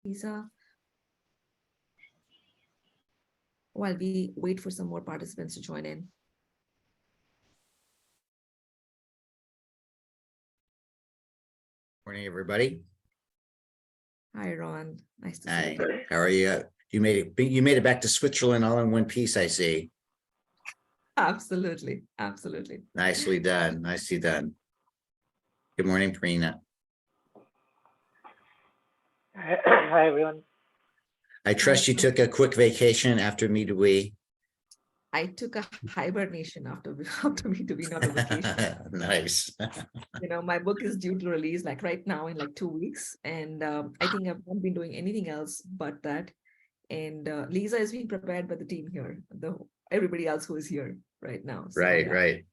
Lisa, while we wait for some more participants to join in. Morning, everybody. Hi, Ron. Nice to see Hi, you. how are you? You made it back to Switzerland all in one piece, I see. Absolutely. Absolutely. Nicely done. Nicely done. Good morning, Prina. Hi, everyone. I trust you took a quick vacation after me to we. I took a hibernation after me to be not a vacation. Nice. You know, my book is due to release like right now in like 2 weeks. And I think I've not been doing anything else but that. And Lisa is being prepared by the team here, everybody else who is here right now. So, Right, yeah. right.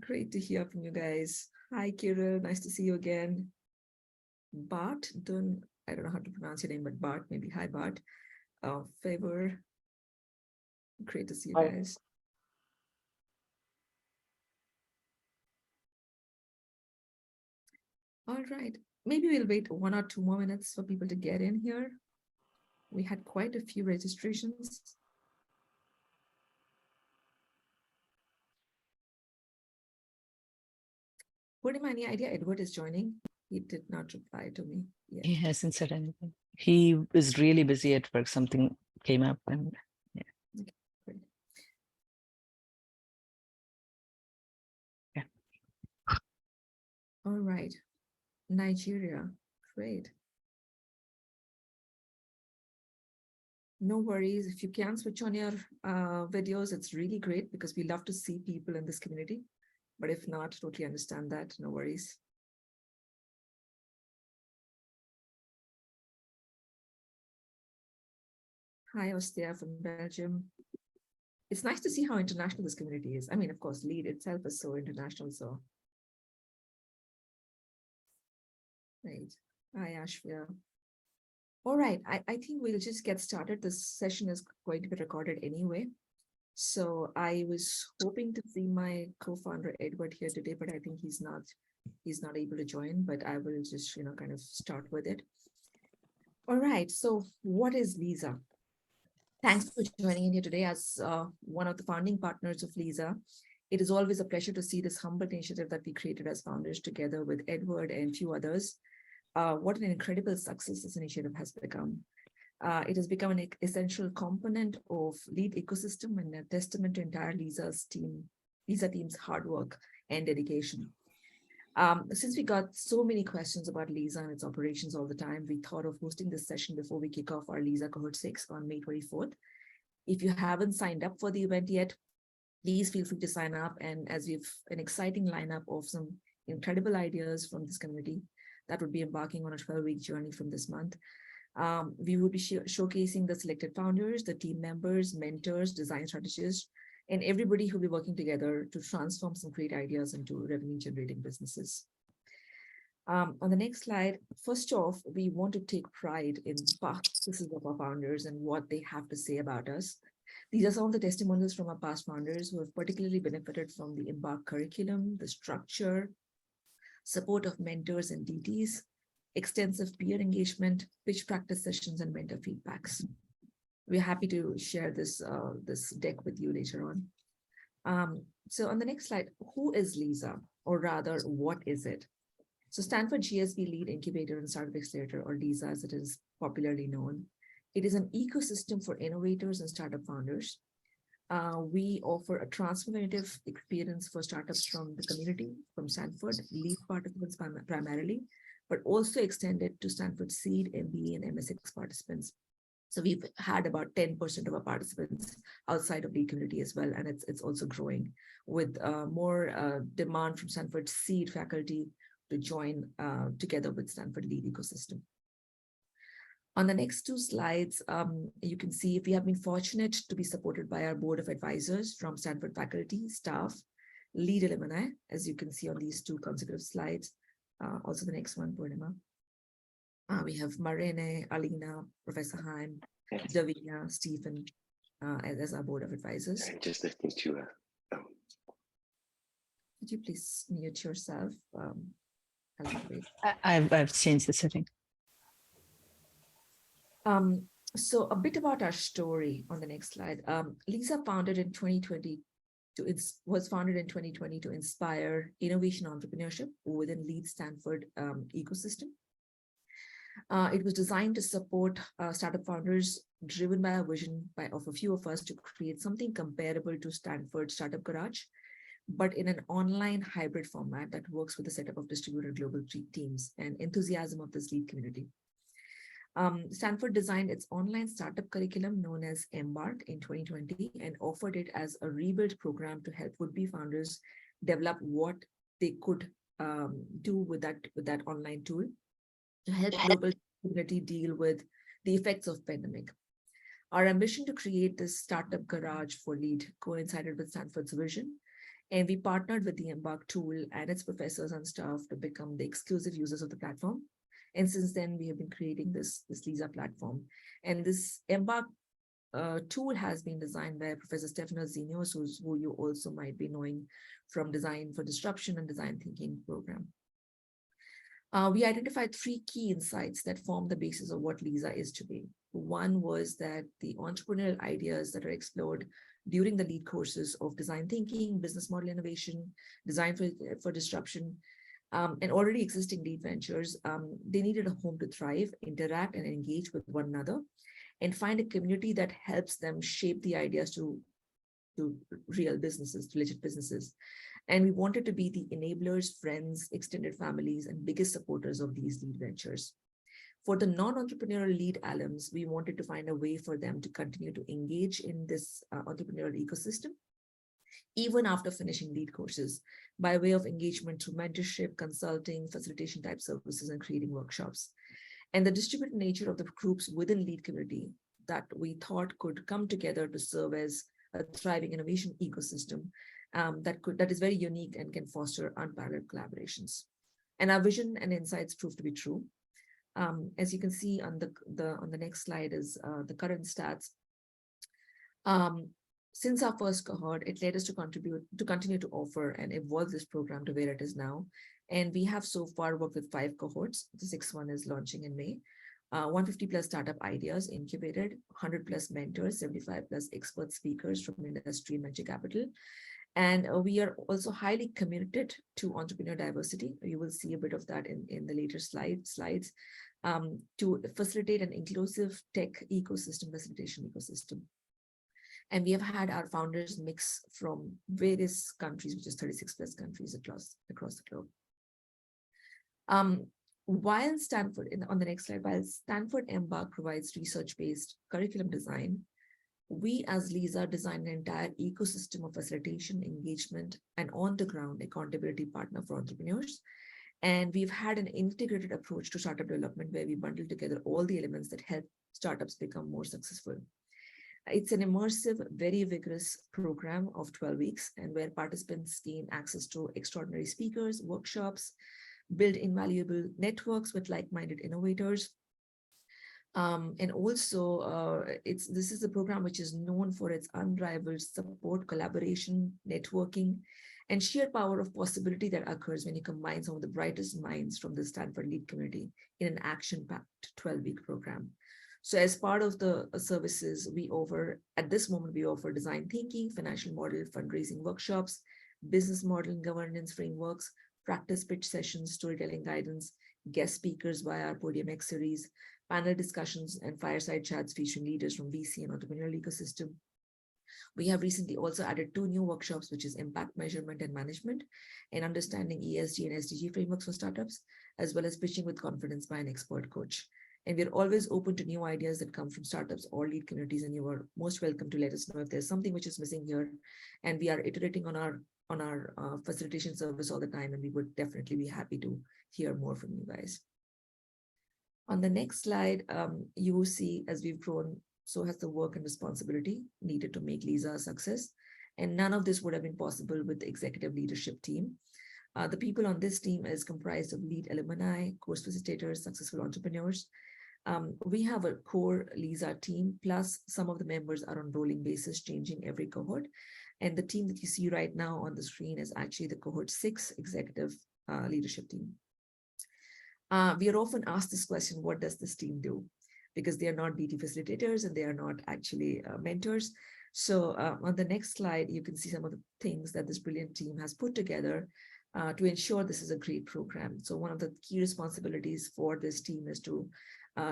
Great to hear from you guys. Hi, Kirill. Nice to see you again. Bart, I don't know how to pronounce your name, but Bart, maybe. Hi, Bart. Favor. Great to see you Hi. guys. All right. Maybe we'll wait 1 or 2 more minutes for people to get in here. We had quite a few registrations. Purnima, any idea Edward is joining? He did not reply to me yet. He hasn't said anything. He was really busy at work. Something came up and Okay, great. Yeah. All right. Nigeria. Great. No worries. If you can switch on your videos, it's really great because we love to see people in this community. But if not, totally understand that. No worries. Hi, Ostia from Belgium. It's nice to see how international this community is. I mean, of course, LEAD itself is so international. So, right. Hi, Ashvia. All right. I think we'll just get started. This session is going to be recorded anyway. So I was hoping to see my co-founder Edward here today, but I think he's not able to join, but I will just, kind of start with it. All right. So what is Lisa? Thanks for joining in here today as one of the founding partners of Lisa. It is always a pleasure to see this humble initiative that we created as founders together with Edward and a few others. What an incredible success this initiative has become. It has become an essential component of LEAD ecosystem and a testament to entire Lisa team's hard work and dedication. Since we got so many questions about Lisa and its operations all the time, we thought of hosting this session before we kick off our Lisa Cohort 6 on May 24th. If you haven't signed up for the event yet, please feel free to sign up. And as we have an exciting lineup of some incredible ideas from this community that would be embarking on a 12-week journey from this month, we will be showcasing the selected founders, the team members, mentors, design strategists, and everybody who'll be working together to transform some great ideas into revenue-generating businesses. On the next slide, first off, we want to take pride in the past successes of our founders and what they have to say about us. These are some of the testimonials from our past founders who have particularly benefited from the Embark curriculum, the structure, support of mentors and DTs, extensive peer engagement, pitch practice sessions, and mentor feedbacks. We're happy to share this deck with you later on. So on the next slide, who is Lisa, or rather, what is it? So Stanford GSB Lead Incubator and Startup Accelerator, or Lisa as it is popularly known. It is an ecosystem for innovators and startup founders. We offer a transformative experience for startups from the community, from Stanford, lead participants primarily, but also extended to Stanford Seed, MBA, and MSX participants. So we've had about 10% of our participants outside of the community as well, and it's also growing with more demand from Stanford Seed faculty to join together with Stanford Lead ecosystem. On the next 2 slides, you can see we have been fortunate to be supported by our board of advisors from Stanford faculty, staff, lead alumni, as you can see on these 2 consecutive slides. Also the next one, Purnima. We have Marene, Alina, Professor Heim, Davina, Stephen, as our board of advisors. I'm just listening to Could you please mute yourself? I've changed the setting. So a bit about our story on the next slide. LISA was founded in 2020 to inspire innovation entrepreneurship within Lead Stanford ecosystem. It was designed to support startup founders driven by a vision of a few of us to create something comparable to Stanford Startup Garage, but in an online hybrid format that works with a setup of distributed global teams and enthusiasm of this lead community. Stanford designed its online startup curriculum known as Embark in 2020 and offered it as a rebuild program to help would-be founders develop what they could do with that online tool to help global community deal with the effects of pandemic. Our ambition to create this startup garage for lead coincided with Stanford's vision, and we partnered with the Embark tool and its professors and staff to become the exclusive users of the platform. And since then, we have been creating this LISA platform. And this Embark tool has been designed by Professor Stefanos Zinios, who you also might be knowing from Design for Disruption and Design Thinking program. We identified 3 key insights that form the basis of what LISA is today. One was that the entrepreneurial ideas that are explored during the lead courses of design thinking, business model innovation, design for disruption, and already existing lead ventures, they needed a home to thrive, interact, and engage with one another, and find a community that helps them shape the ideas to real businesses, to legit businesses. And we wanted to be the enablers, friends, extended families, and biggest supporters of these lead ventures. For the non-entrepreneurial lead alums, we wanted to find a way for them to continue to engage in this entrepreneurial ecosystem, even after finishing lead courses, by way of engagement through mentorship, consulting, facilitation type services, and creating workshops. And the distributed nature of the groups within lead community that we thought could come together to serve as a thriving innovation ecosystem that is very unique and can foster unparalleled collaborations. And our vision and insights proved to be true. As you can see on the next slide is the current stats. Since our first cohort, it led us to continue to offer and evolve this program to where it is now. And we have so far worked with 5 cohorts. The 6th one is launching in May. 150 plus startup ideas incubated, 100 plus mentors, 75 plus expert speakers from industry and venture capital. And we are also highly committed to entrepreneur diversity. You will see a bit of that in the later slides, to facilitate an inclusive tech ecosystem, facilitation ecosystem. And we have had our founders mix from various countries, which is 36 plus countries across the globe. While Stanford, on the next slide, while Stanford Embark provides research-based curriculum design, we as LISA design an entire ecosystem of facilitation, engagement, and on-the-ground accountability partner for entrepreneurs. And we've had an integrated approach to startup development where we bundle together all the elements that help startups become more successful. It's an immersive, very vigorous program of 12 weeks, and where participants gain access to extraordinary speakers, workshops, build invaluable networks with like-minded innovators. And also, this is a program which is known for its unrivaled support, collaboration, networking, and sheer power of possibility that occurs when you combine some of the brightest minds from the Stanford lead community in an action-packed 12-week program. So as part of the services we offer, at this moment, we offer design thinking, financial model, fundraising workshops, business model and governance frameworks, practice pitch sessions, storytelling guidance, guest speakers via our Podium X series, panel discussions, and fireside chats featuring leaders from VC and entrepreneurial ecosystem. We have recently also added 2 new workshops, which is impact measurement and management, and understanding ESG and SDG frameworks for startups, as well as pitching with confidence by an expert coach. And we're always open to new ideas that come from startups or lead communities, and you are most welcome to let us know if there's something which is missing here. And we are iterating on our facilitation service all the time, and we would definitely be happy to hear more from you guys. On the next slide, you will see as we've grown, so has the work and responsibility needed to make LISA a success. And none of this would have been possible with the executive leadership team. The people on this team is comprised of lead alumni, course facilitators, successful entrepreneurs. We have a core LISA team, plus some of the members are on rolling basis, changing every cohort. And the team that you see right now on the screen is actually the cohort 6 executive leadership team. We are often asked this question, what does this team do? because they are not BT facilitators and they are not actually mentors. So on the next slide, you can see some of the things that this brilliant team has put together to ensure this is a great program. So one of the key responsibilities for this team is to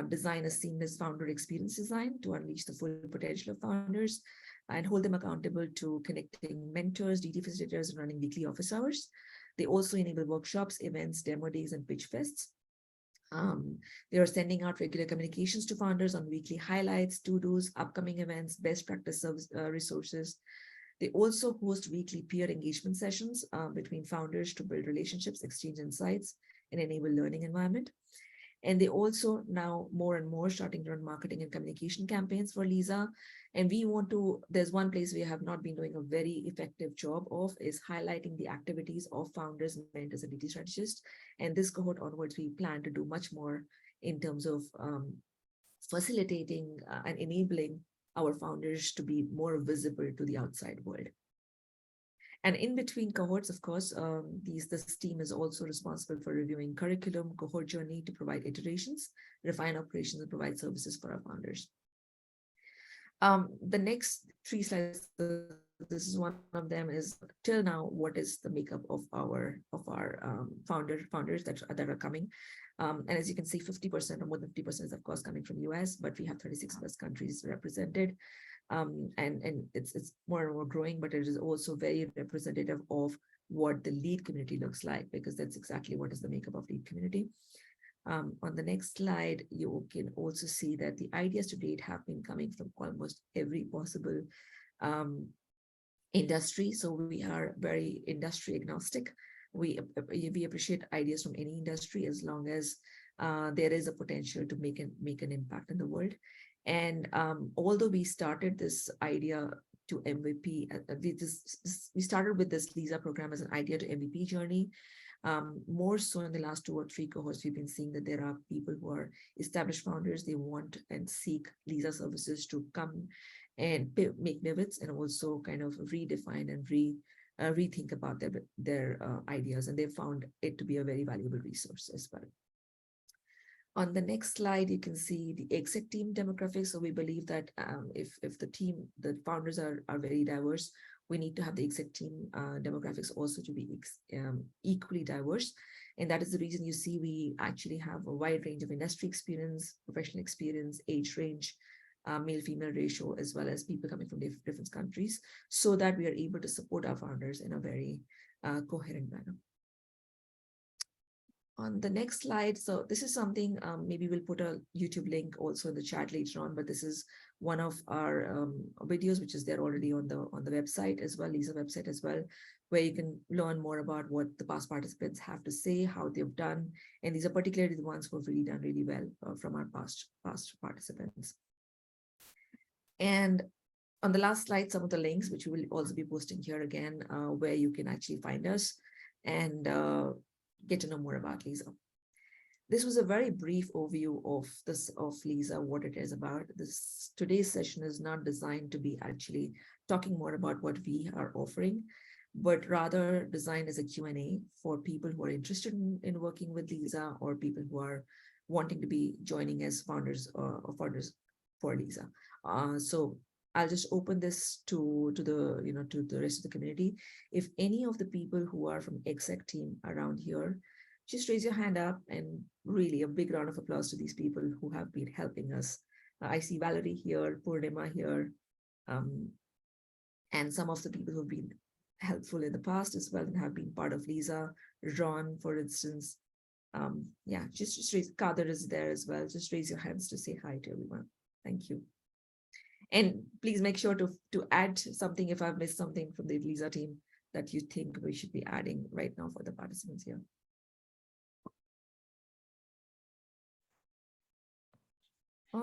design a seamless founder experience design to unleash the full potential of founders and hold them accountable to connecting mentors, DT facilitators, and running weekly office hours. They also enable workshops, events, demo days, and pitch fests. They are sending out regular communications to founders on weekly highlights, to-dos, upcoming events, best practice service, resources. They also host weekly peer engagement sessions between founders to build relationships, exchange insights, and enable learning environment. And they also now more and more starting to run marketing and communication campaigns for Lisa. And we want to, there's one place we have not been doing a very effective job of is highlighting the activities of founders, mentors, and DT strategists. And this cohort onwards, we plan to do much more in terms of facilitating and enabling our founders to be more visible to the outside world. And in between cohorts, of course, this team is also responsible for reviewing curriculum, cohort journey to provide iterations, refine operations, and provide services for our founders. The next 3 slides, this is one of them, is till now, what is the makeup of our founders that are coming. And as you can see, 50% or more than 50% is of course coming from US, but we have 36 plus countries represented. And it's more and more growing, but it is also very representative of what the lead community looks like, because that's exactly what is the makeup of lead community. On the next slide, you can also see that the ideas to date have been coming from almost every possible industry. So we are very industry agnostic. We appreciate ideas from any industry as long as there is a potential to make an impact in the world. And although we started this idea to MVP, we started with this Lisa program as an idea to MVP journey. More so in the last 2 or 3 cohorts, we've been seeing that there are people who are established founders. They want and seek Lisa services to come and make pivots and also kind of redefine and rethink about their ideas. And they found it to be a very valuable resource as well. On the next slide, you can see the exec team demographics. So we believe that if the founders are very diverse, we need to have the exec team demographics also to be equally diverse. And that is the reason you see we actually have a wide range of industry experience, professional experience, age range, male-female ratio, as well as people coming from different countries, so that we are able to support our founders in a very coherent manner. On the next slide, so this is something, maybe we'll put a YouTube link also in the chat later on, but this is one of our videos, which is there already on the website as well, Lisa website as well, where you can learn more about what the past participants have to say, how they've done. And these are particularly the ones who have really done really well from our past participants. And on the last slide, some of the links, which we will also be posting here again, where you can actually find us and get to know more about Lisa. This was a very brief overview of Lisa, what it is about. Today's session is not designed to be actually talking more about what we are offering, but rather designed as a Q&A for people who are interested in working with Lisa, or people who are wanting to be joining as founders or founders for Lisa. So I'll just open this to the rest of the community. If any of the people who are from exec team around here, just raise your hand up, and really a big round of applause to these people who have been helping us. I see Valerie here, Purnima here, and some of the people who've been helpful in the past as well and have been part of Lisa. Ron, for instance. Yeah, just raise. Kader is there as well. Just raise your hands to say hi to everyone. Thank you. And please make sure to add something if I've missed something from the Lisa team that you think we should be adding right now for the participants here.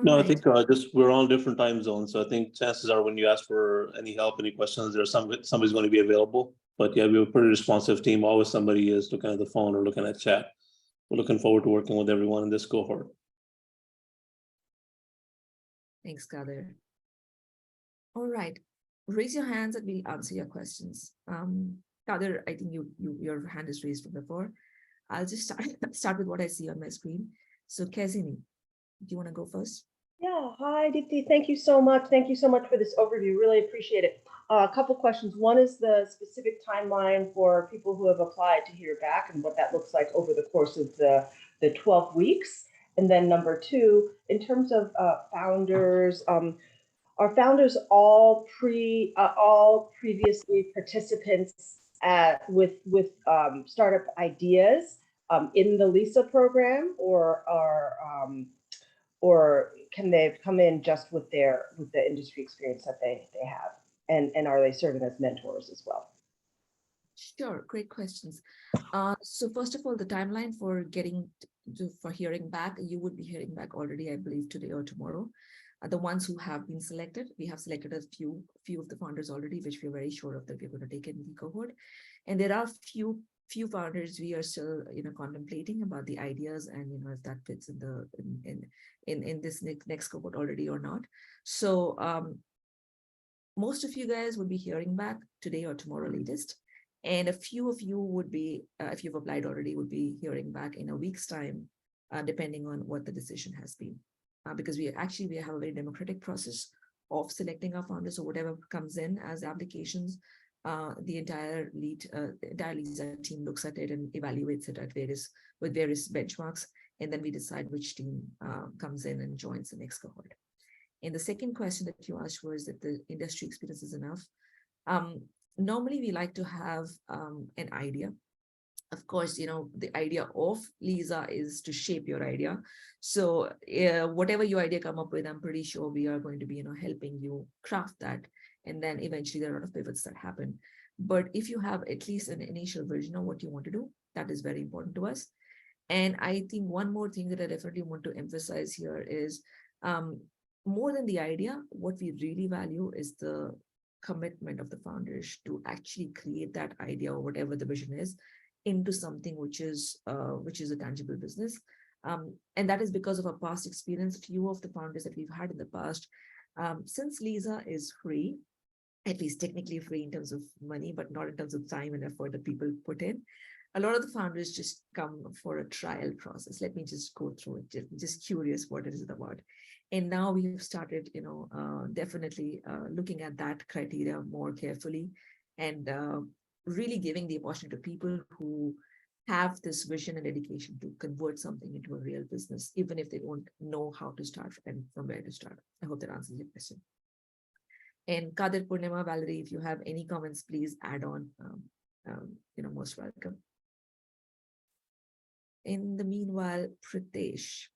No, I think just we're all different time zones. So I think chances are when you ask for any help, any questions, there's somebody's going to be available. But yeah, we're a pretty responsive team. Always somebody is looking at the phone or looking at chat. We're looking forward to working with everyone in this cohort. Thanks, Kader. All right, raise your hands and we'll answer your questions. Kader, I think your hand is raised from before. I'll just start with what I see on my screen. So Kezini, do you want to go first? Yeah, hi, Deepti. Thank you so much. Thank you so much for this overview. Really appreciate it. A couple questions. One is the specific timeline for people who have applied to hear back and what that looks like over the course of the 12 weeks. And then number two, in terms of founders, are founders all previously participants with startup ideas in the LISA program, or can they come in just with the industry experience that they have, and are they serving as mentors as well? Sure, great questions. So first of all, the timeline for for hearing back, you would be hearing back already, I believe, today or tomorrow. The ones who have been selected, we have selected a few of the founders already, which we're very sure of that we're going to take in the cohort. And there are few founders we are still contemplating about the ideas and if that fits in this next cohort already or not. So most of you guys will be hearing back today or tomorrow latest. And a few of you would be, if you've applied already, would be hearing back in a week's time, depending on what the decision has been. Because we have a very democratic process of selecting our founders. So whatever comes in as applications, the entire LISA team looks at it and evaluates it with various benchmarks. And then we decide which team comes in and joins the next cohort. And the second question that you asked was that the industry experience is enough. Normally, we like to have an idea. Of course, the idea of LISA is to shape your idea. So whatever your idea come up with, I'm pretty sure we are going to be, helping you craft that. And then eventually there are a lot of pivots that happen. But if you have at least an initial version of what you want to do, that is very important to us. And I think one more thing that I definitely want to emphasize here is more than the idea, what we really value is the commitment of the founders to actually create that idea or whatever the vision is into something which is a tangible business. And that is because of our past experience. Few of the founders that we've had in the past, since LISA is free, at least technically free in terms of money, but not in terms of time and effort that people put in. A lot of the founders just come for a trial process. Let me just go through it, just curious what it is about. And now we've started, definitely looking at that criteria more carefully and really giving the opportunity to people who have this vision and dedication to convert something into a real business, even if they don't know how to start and from where to start. I hope that answers your question. And Kadir, Purnima, Valerie, if you have any comments, please add on. Most welcome. In the meanwhile, Pritesh.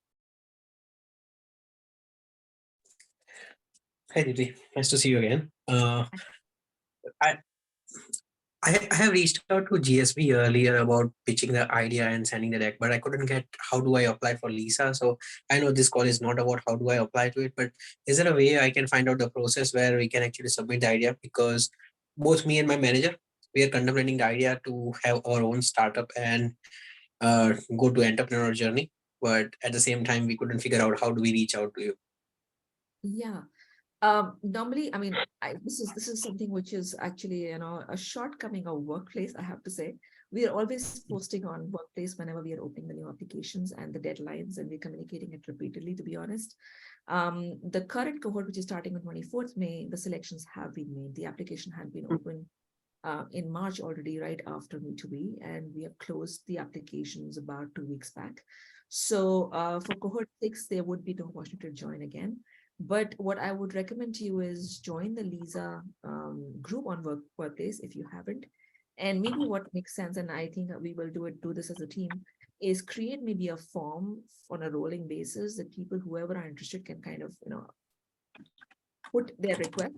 Hi, Didi. Nice to see you again. I have reached out to GSB earlier about pitching the idea and sending the deck, but I couldn't get how do I apply for LISA. So I know this call is not about how do I apply to it, but is there a way I can find out the process where we can actually submit the idea? Because both me and my manager, we are contemplating the idea to have our own startup and go to entrepreneur journey. But at the same time, we couldn't figure out how do we reach out to you. Yeah. Normally, I mean, this is something which is actually, a shortcoming of Workplace, I have to say. We are always posting on Workplace whenever we are opening the new applications and the deadlines, and we're communicating it repeatedly, to be honest. The current cohort, which is starting on 24th May, the selections have been made. The application had been open in March already, right after Me2Be, and we have closed the applications about 2 weeks back. So for cohort 6, there would be no opportunity to join again. But what I would recommend to you is join the LISA group on Workplace if you haven't. And maybe what makes sense, and I think we will do this as a team, is create maybe a form on a rolling basis that people, whoever are interested, can kind of, put their request.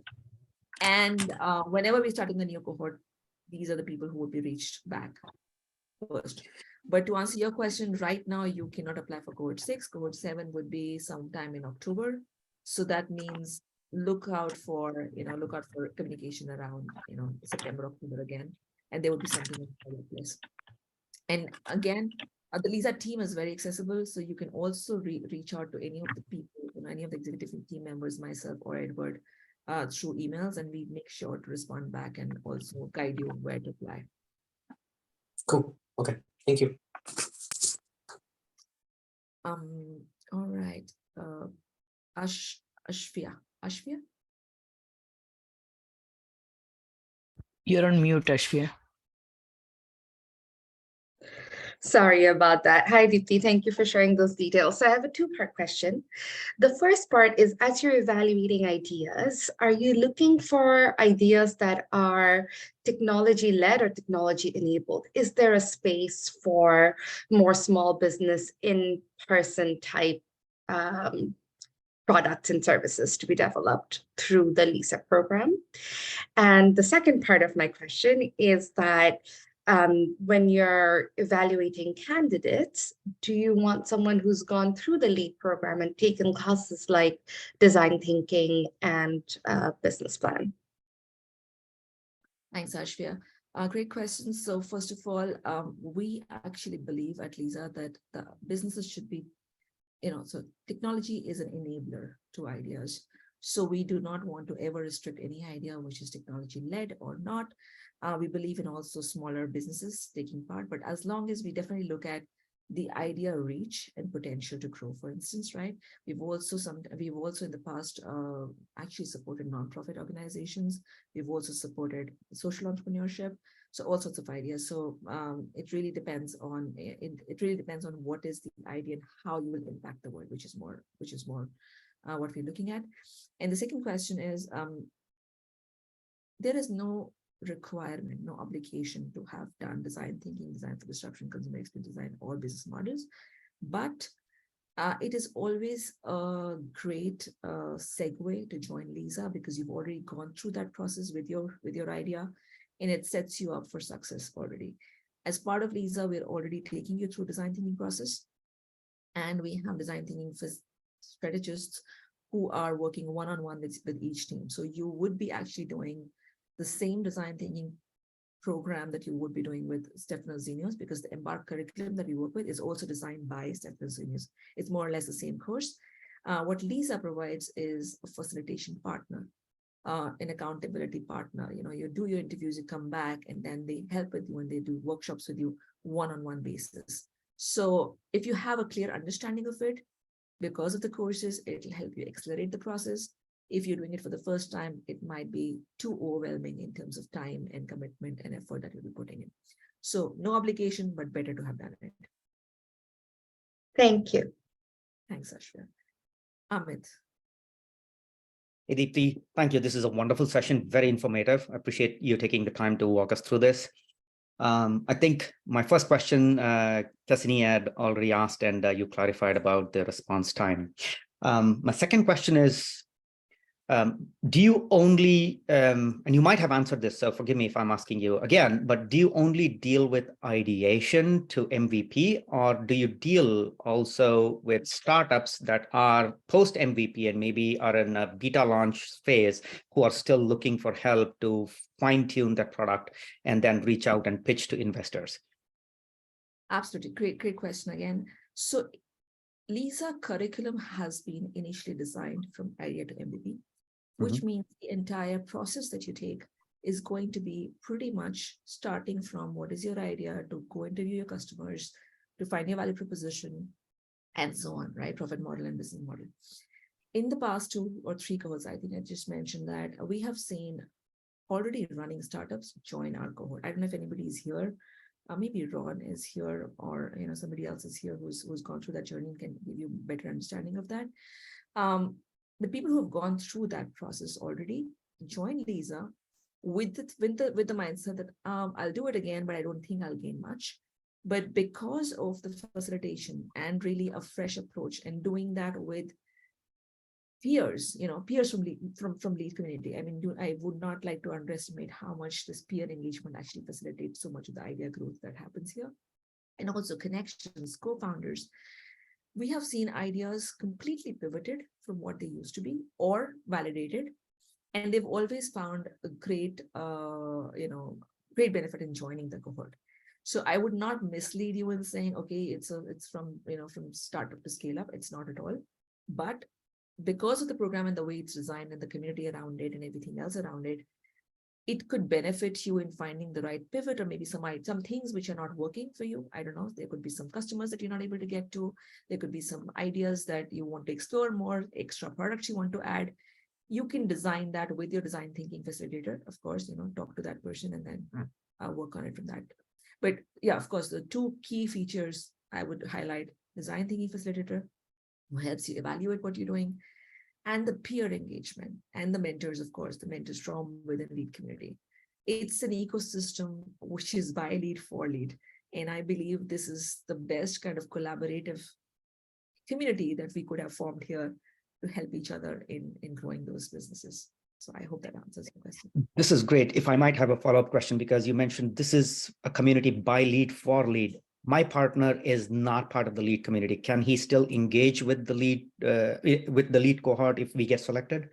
And whenever we're starting the new cohort, these are the people who will be reached back first. But to answer your question, right now, you cannot apply for cohort 6. Cohort 7 would be sometime in October. So that means look out for communication around, September, October again, and there will be something in the place. And again, the LISA team is very accessible. So you can also reach out to any of the people, any of the executive team members, myself or Edward, through emails, and we make sure to respond back and also guide you where to apply. Cool. Okay. Thank you. All right. Ashvia. Ashvia? You're on mute, Ashvia. Sorry about that. Hi, Deepti. Thank you for sharing those details. So I have a two-part question. The first part is, as you're evaluating ideas, are you looking for ideas that are technology-led or technology-enabled? Is there a space for more small business in-person type products and services to be developed through the LISA program? And the second part of my question is that when you're evaluating candidates, do you want someone who's gone through the LEAD program and taken classes like design thinking and business plan? Thanks, Ashvia. Great question. So first of all, we actually believe at LISA that the businesses should be, so technology is an enabler to ideas. So we do not want to ever restrict any idea which is technology-led or not. We believe in also smaller businesses taking part, but as long as we definitely look at the idea reach and potential to grow, for instance, right? We've also in the past actually supported nonprofit organizations. We've also supported social entrepreneurship. So all sorts of ideas. So it really depends on what is the idea and how you will impact the world, which is more what we're looking at. And the second question is, there is no requirement, no obligation to have done design thinking, design for disruption, consumer experience design, or business models, but it is always a great segue to join LISA because you've already gone through that process with your idea, and it sets you up for success already. As part of LISA, we're already taking you through design thinking process, and we have design thinking strategists who are working one-on-one with each team. So you would be actually doing the same design thinking program that you would be doing with Stefanos Zinios, because the Embark curriculum that we work with is also designed by Stefanos Zinios. It's more or less the same course. What LISA provides is a facilitation partner, an accountability partner. You do your interviews, you come back, and then they help with you and they do workshops with you one-on-one basis. So if you have a clear understanding of it, because of the courses, it'll help you accelerate the process. If you're doing it for the first time, it might be too overwhelming in terms of time and commitment and effort that you'll be putting in. So no obligation, but better to have done it. Thank you. Thanks, Ashwin. Amit. Hey, Deepti, thank you. This is a wonderful session, very informative. I appreciate you taking the time to walk us through this. I think my first question, Tasini had already asked, and you clarified about the response time. My second question is, do you only, and you might have answered this, so forgive me if I'm asking you again, but do you only deal with ideation to MVP, or do you deal also with startups that are post MVP and maybe are in a beta launch phase who are still looking for help to fine tune that product and then reach out and pitch to investors? Absolutely. Great question again. So LISA curriculum has been initially designed from idea to MVP, which means the entire process that you take is going to be pretty much starting from what is your idea, to go interview your customers, to find your value proposition, and so on, right? Profit model and business model. In the past 2 or 3 cohorts, I think I just mentioned that we have seen already running startups join our cohort. I don't know if anybody is here. Maybe Ron is here, or somebody else is here who's gone through that journey and can give you a better understanding of that. The people who have gone through that process already join LISA with the mindset that I'll do it again, but I don't think I'll gain much. But because of the facilitation and really a fresh approach and doing that with peers, peers from LEAD community. I mean, I would not like to underestimate how much this peer engagement actually facilitates so much of the idea growth that happens here. And also connections, co-founders. We have seen ideas completely pivoted from what they used to be or validated, and they've always found a great, great benefit in joining the cohort. So I would not mislead you in saying, okay, it's from startup to scale up. It's not at all. But because of the program and the way it's designed and the community around it and everything else around it, it could benefit you in finding the right pivot, or maybe some things which are not working for you. I don't know. There could be some customers that you're not able to get to. There could be some ideas that you want to explore more, extra products you want to add. You can design that with your design thinking facilitator. Of course, talk to that person and then work on it from that. But yeah, of course, the two key features I would highlight: design thinking facilitator, who helps you evaluate what you're doing, and the peer engagement, and the mentors, of course, the mentors from within lead community. It's an ecosystem which is by lead for lead. And I believe this is the best kind of collaborative community that we could have formed here to help each other in growing those businesses. So I hope that answers your question. This is great. If I might have a follow-up question, because you mentioned this is a community by lead for lead. My partner is not part of the lead community. Can he still engage with the lead cohort if we get selected?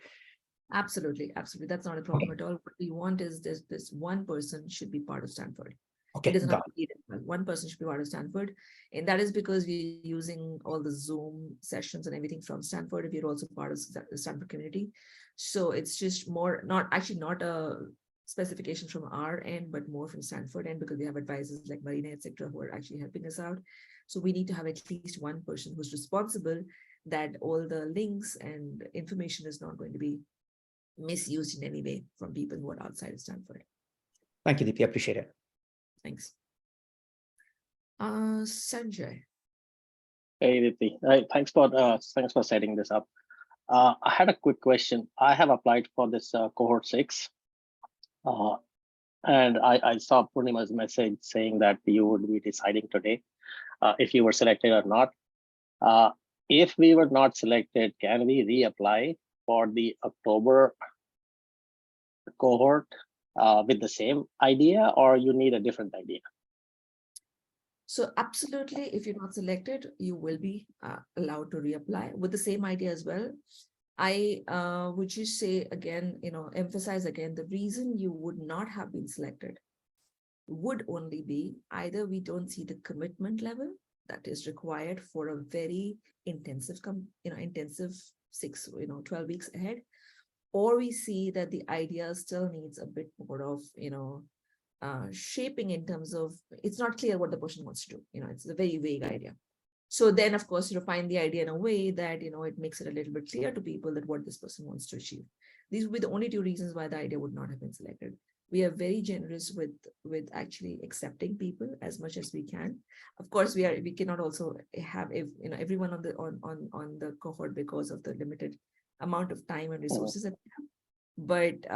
Absolutely, absolutely. That's not a problem at all. What we want is this one person should be part of Stanford. Okay, It doesn't have got to be one person should be part of Stanford. And that is because we're using all the Zoom sessions and everything from Stanford. We're also part of the Stanford community. So it's just more, not a specification from our end, but more from Stanford end, because we have advisors like Marina, etc., who are actually helping us out. So we need to have at least one person who's responsible that all the links and information is not going to be misused in any way from people who are outside of Stanford. Thank you, Deepti. I appreciate it. Thanks. Sanjay. Hey, Deepti. Thanks for setting this up. I had a quick question. I have applied for this cohort 6. And I saw Purnima's message saying that you would be deciding today if you were selected or not. If we were not selected, can we reapply for the October cohort with the same idea, or you need a different idea? So absolutely, if you're not selected, you will be allowed to reapply with the same idea as well. I would just say again, emphasize again, the reason you would not have been selected would only be either we don't see the commitment level that is required for a very intensive, intensive 12 weeks ahead, or we see that the idea still needs a bit more of, shaping in terms of, it's not clear what the person wants to do. It's a very vague idea. So then, of course, find the idea in a way that, it makes it a little bit clear to people that what this person wants to achieve. These would be the only two reasons why the idea would not have been selected. We are very generous with actually accepting people as much as we can. Of course, we cannot also have everyone on the cohort because of the limited amount of time and resources that we have. But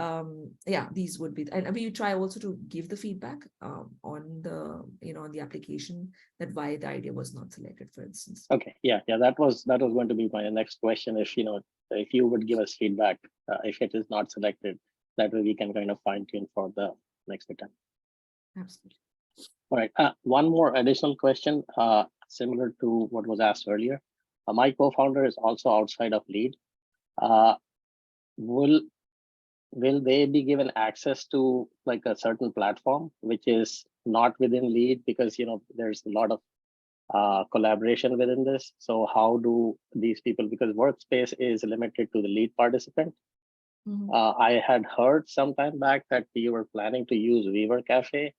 yeah, these would be, and we try also to give the feedback on the application, that why the idea was not selected, for instance. Okay, yeah, that was going to be my next question. If you would give us feedback if it is not selected, that way we can kind of fine tune for the next attempt. Absolutely. All right, one more additional question, similar to what was asked earlier. My co-founder is also outside of Lead. Will they be given access to like a certain platform which is not within Lead, because there's a lot of collaboration within this? So how do these people, because Workspace is limited to the Lead participant. I had heard some time back that you were planning to use Weaver Cafe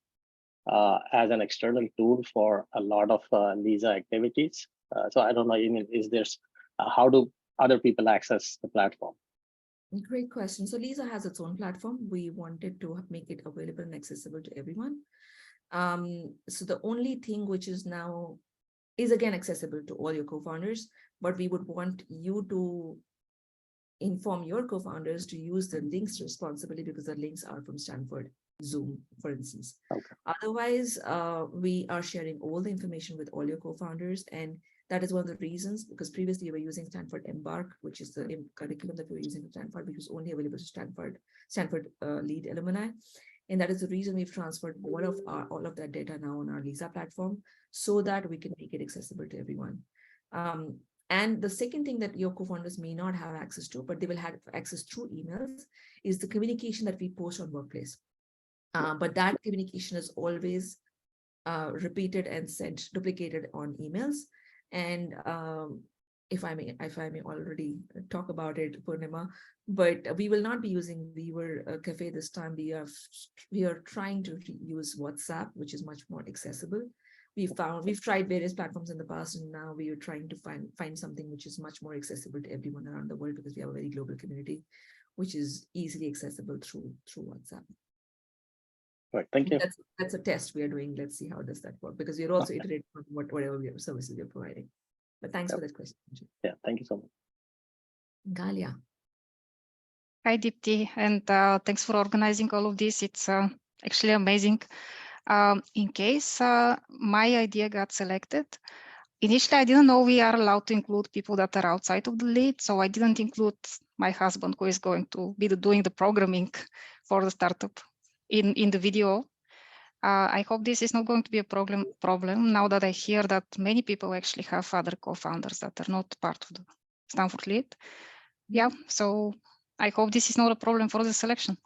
as an external tool for a lot of Lisa activities. So I don't know, is there, how do other people access the platform? Great question. So Lisa has its own platform. We wanted to make it available and accessible to everyone. So the only thing which is now is again accessible to all your co-founders, but we would want you to inform your co-founders to use the links responsibly, because the links are from Stanford Zoom, for instance. Okay. Otherwise, we are sharing all the information with all your co-founders, and that is one of the reasons, because previously we were using Stanford Embark, which is the curriculum that we were using at Stanford, which was only available to Stanford Lead alumni. And that is the reason we've transferred all of that data now on our Lisa platform, so that we can make it accessible to everyone. And the second thing that your co-founders may not have access to, but they will have access through emails, is the communication that we post on Workplace. But that communication is always repeated and sent, duplicated on emails. And if I may already talk about it, Purnima, but we will not be using Weaver Cafe this time. We are trying to use WhatsApp, which is much more accessible. We've tried various platforms in the past, and now we are trying to find something which is much more accessible to everyone around the world, because we have a very global community, which is easily accessible through WhatsApp. Right, thank you. That's a test we are doing. Let's see how does that work, because we're also iterating on whatever services we're providing. But thanks for that question. Yeah, thank you so much. Galia. Hi, Deepti, and thanks for organizing all of this. It's actually amazing. In case my idea got selected, initially I didn't know we are allowed to include people that are outside of the lead, so I didn't include my husband, who is going to be doing the programming for the startup in the video. I hope this is not going to be a problem now that I hear that many people actually have other co-founders that are not part of the Stanford lead. Yeah, so I hope this is not a problem for the selection.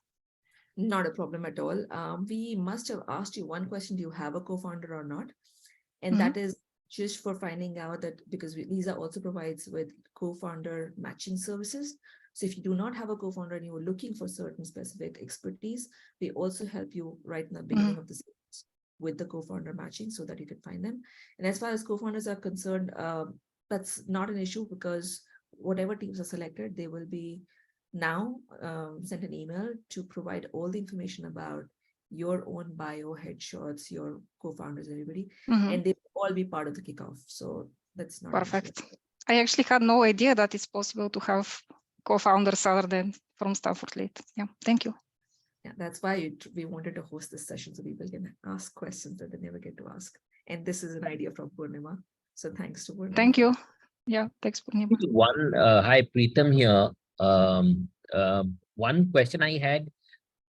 Not a problem at all. We must have asked you one question: do you have a co-founder or not? And that is just for finding out that, because Lisa also provides with co-founder matching services. So if you do not have a co-founder and you are looking for certain specific expertise, we also help you right in the beginning of the series with the co-founder matching so that you can find them. And as far as co-founders are concerned, that's not an issue, because whatever teams are selected, they will be now sent an email to provide all the information about your own bio, headshots, your co-founders, everybody, and they will all be part of the kickoff. So that's not perfect. I actually had no idea that it's possible to have co-founders other than from Stanford lead. Yeah, thank you. Yeah, that's why we wanted to host this session, so people can ask questions that they never get to ask. And this is an idea from Purnima. So thanks to Purnima. Thank you. Yeah, thanks, Purnima. Hi, Preetham here. One question I had,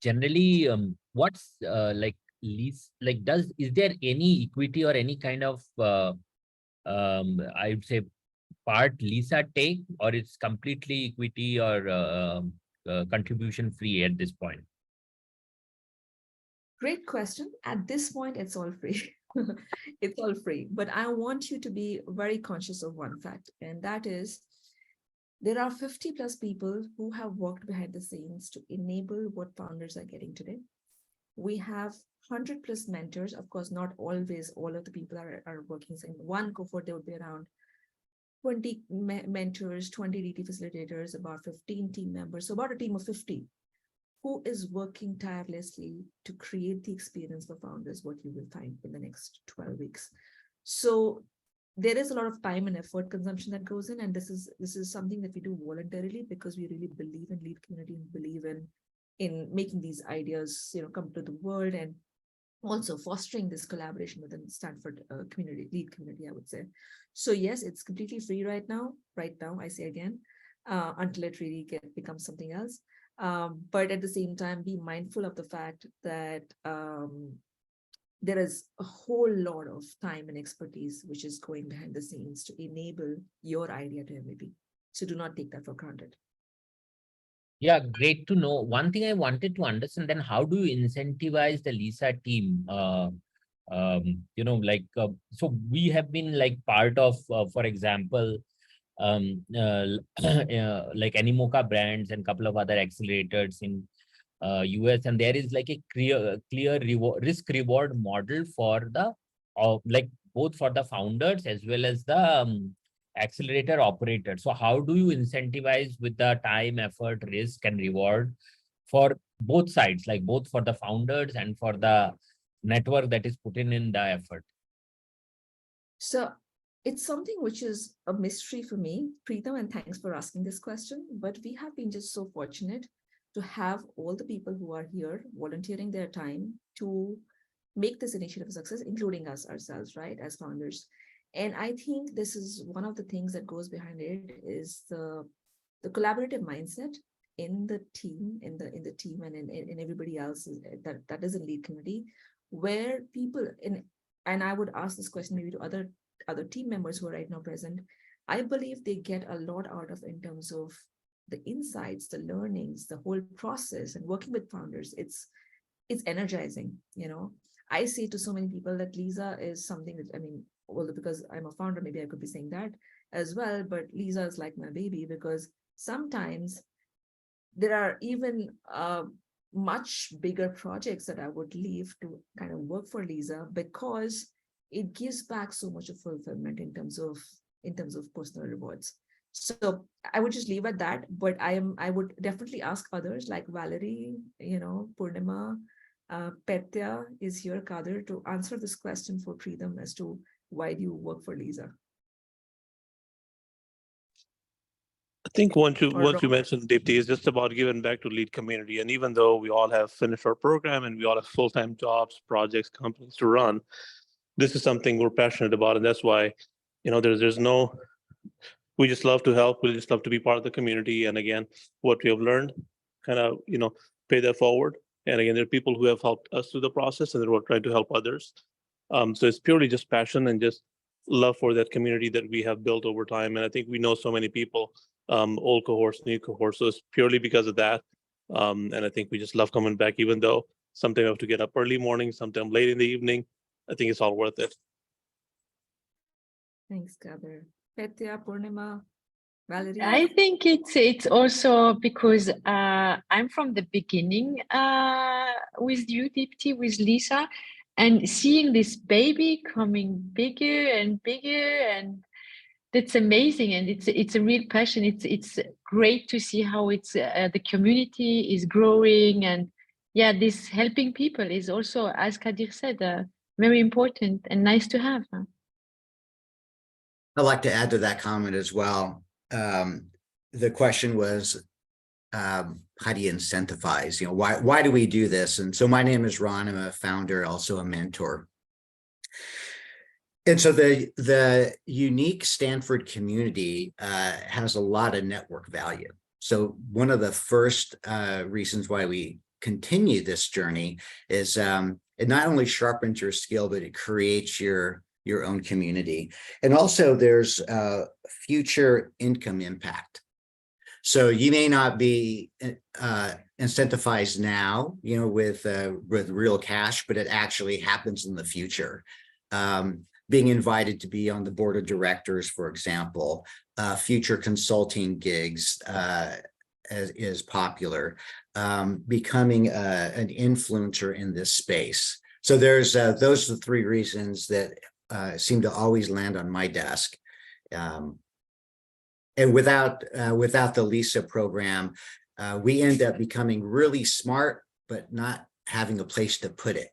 generally, what's like lease, like is there any equity or any kind of I would say part Lisa take, or it's completely equity or contribution free at this point? Great question. At this point, it's all free. It's all free. But I want you to be very conscious of one fact, and that is there are 50 plus people who have worked behind the scenes to enable what founders are getting today. We have 100 plus mentors. Of course, not always all of the people are working. In one cohort, there would be around 20 mentors, 20 DT facilitators, about 15 team members. So about a team of 50 who is working tirelessly to create the experience for founders, what you will find in the next 12 weeks. So there is a lot of time and effort consumption that goes in, and this is something that we do voluntarily, because we really believe in lead community and believe in making these ideas, come to the world, and also fostering this collaboration within Stanford community, lead community, I would say. So yes, it's completely free right now, I say again, until it really becomes something else. But at the same time, be mindful of the fact that there is a whole lot of time and expertise which is going behind the scenes to enable your idea to MVP. So do not take that for granted. Yeah, great to know. One thing I wanted to understand, then how do you incentivize the Lisa team? So we have been like part of, for example, like Animoca Brands and a couple of other accelerators in US, and there is like a clear risk reward model for the like both for the founders as well as the accelerator operator. So how do you incentivize with the time, effort, risk, and reward for both sides, like both for the founders and for the network that is put in the effort? So it's something which is a mystery for me, Preetham, and thanks for asking this question. But we have been just so fortunate to have all the people who are here volunteering their time to make this initiative a success, including us ourselves, right, as founders. And I think this is one of the things that goes behind it is the collaborative mindset in the team, in the team, and in everybody else that is in lead community, where people and I would ask this question maybe to other team members who are right now present. I believe they get a lot out of in terms of the insights, the learnings, the whole process, and working with founders. It's energizing. I say to so many people that Lisa is something that, although because I'm a founder, maybe I could be saying that, as well, but Lisa is like my baby because sometimes there are even much bigger projects that I would leave to kind of work for Lisa because it gives back so much of fulfillment in terms of personal rewards. So I would just leave at that, but I would definitely ask others like Valerie, Purnima, Petya is here, Kadir, to answer this question for Preetham as to why do you work for Lisa? I think once you Or Ron. mentioned Deepti, it's just about giving back to lead community. And even though we all have finished our program and we all have full-time jobs, projects, companies to run, this is something we're passionate about. And that's why, there's no, we just love to help. We just love to be part of the community. And again, what we have learned, kind of, pay that forward. And again, there are people who have helped us through the process and they're trying to help others. So it's purely just passion and just love for that community that we have built over time. And I think we know so many people, old cohorts, new cohorts. So it's purely because of that. And I think we just love coming back, even though sometimes we have to get up early morning, sometimes late in the evening. I think it's all worth it. Thanks, Kadir. Petya, Purnima, Valerie. I think it's also because I'm from the beginning with you, Deepti, with Lisa, and seeing this baby coming bigger and bigger, and that's amazing. And it's a real passion. It's great to see how it's the community is growing, and yeah, this helping people is also, as Kadir said, very important and nice to have. I'd like to add to that comment as well. The question was, how do you incentivize? Why do we do this? And so my name is Ron. I'm a founder, also a mentor. And so the unique Stanford community has a lot of network value. So one of the first reasons why we continue this journey is it not only sharpens your skill, but it creates your own community. And also there's future income impact. So you may not be incentivized now, with real cash, but it actually happens in the future. Being invited to be on the board of directors, for example, future consulting gigs is popular, becoming an influencer in this space. So there's those are the three reasons that seem to always land on my desk. And without the Lisa program, we end up becoming really smart, but not having a place to put it.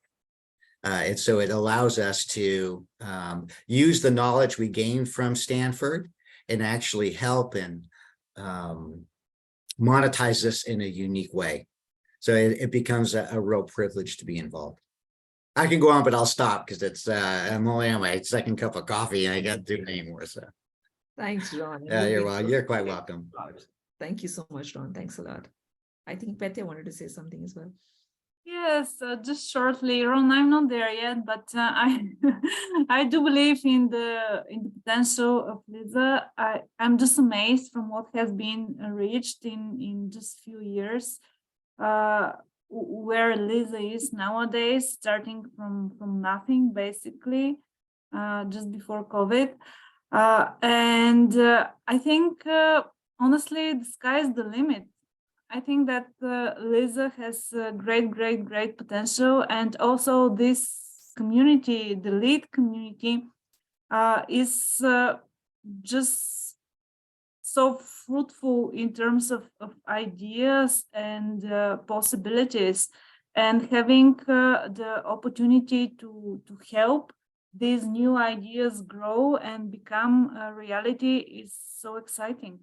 And so it allows us to use the knowledge we gained from Stanford and actually help and monetize this in a unique way. So it becomes a real privilege to be involved. I can go on, but I'll stop because it's I'm only on my second cup of coffee and I can't do it anymore. So Thanks, Ron. yeah, you're quite welcome. Thank you so much, Ron. Thanks a lot. I think Petya wanted to say something as well. Yes, just shortly, Ron, I'm not there yet, but I do believe in the potential of Lisa. I'm just amazed from what has been reached in just few years, where Lisa is nowadays, starting from nothing basically, just before COVID. And I think honestly, the sky is the limit. I think that Lisa has great potential, and also this community, the lead community, is just so fruitful in terms of ideas and possibilities, and having the opportunity to help these new ideas grow and become a reality is so exciting.